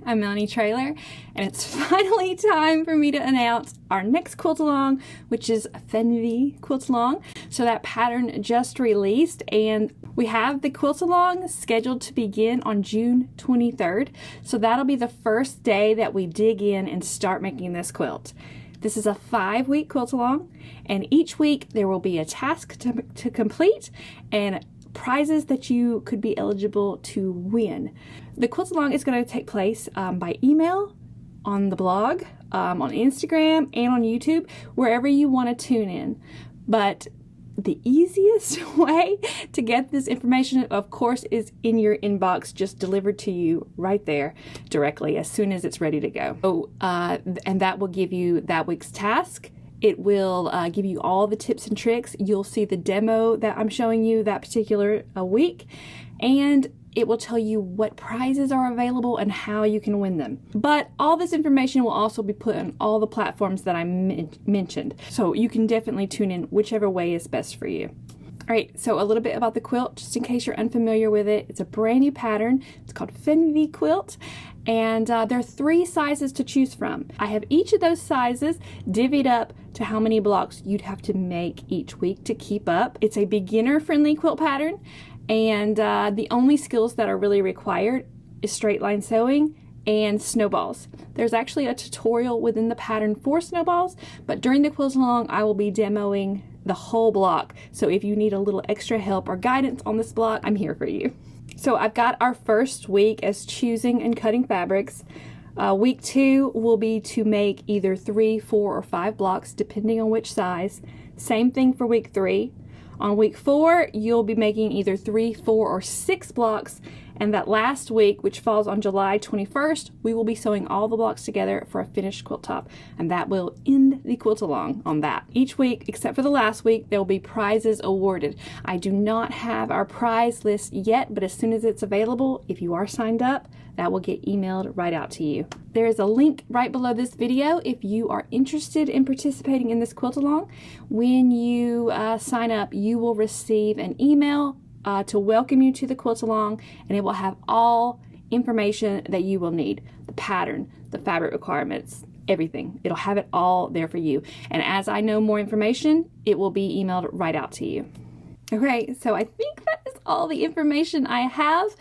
Hi, I'm Melanie Trailer, and it's finally time for me to announce our next quilt along, which is Fernweh Quilt along. So that pattern just released, and we have the quilt along scheduled to begin on June 23rd. So that'll be the first day that we dig in and start making this quilt. This is a 5-week quilt along, and each week there will be a task to complete and prizes that you could be eligible to win. The quilt along is going to take place by email, on the blog, on Instagram, and on YouTube, wherever you want to tune in. But the easiest way to get this information, of course, is in your inbox, just delivered to you right there directly as soon as it's ready to go. So, and that will give you that week's task. It will give you all the tips and tricks. You'll see the demo that I'm showing you that particular week, and it will tell you what prizes are available and how you can win them. But all this information will also be put on all the platforms that I mentioned. So you can definitely tune in whichever way is best for you. All right, so a little bit about the quilt, just in case you're unfamiliar with it. It's a brand new pattern. It's called Fernweh Quilt, and there are 3 sizes to choose from. I have each of those sizes divvied up to how many blocks you'd have to make each week to keep up. It's a beginner-friendly quilt pattern, and the only skills that are really required is straight line sewing and snowballs. There's actually a tutorial within the pattern for snowballs, but during the quilt along I will be demoing the whole block. So if you need a little extra help or guidance on this block, I'm here for you. So I've got our first week as choosing and cutting fabrics. Week 2 will be to make either 3, 4, or 5 blocks depending on which size. Same thing for week 3. On week 4, you'll be making either 3, 4, or 6 blocks, and that last week, which falls on July 21st, we will be sewing all the blocks together for a finished quilt top, and that will end the quilt along on that. Each week, except for the last week, there will be prizes awarded. I do not have our prize list yet, but as soon as it's available, if you are signed up, that will get emailed right out to you. There is a link right below this video if you are interested in participating in this quilt along. When you sign up, you will receive an email to welcome you to the quilt along, and it will have all information that you will need. The pattern, the fabric requirements, everything. It'll have it all there for you. And as I know more information, it will be emailed right out to you. Okay, so I think that is all the information I have.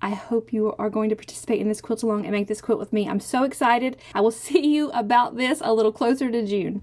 I hope you are going to participate in this quilt along and make this quilt with me. I'm so excited. I will see you about this a little closer to June.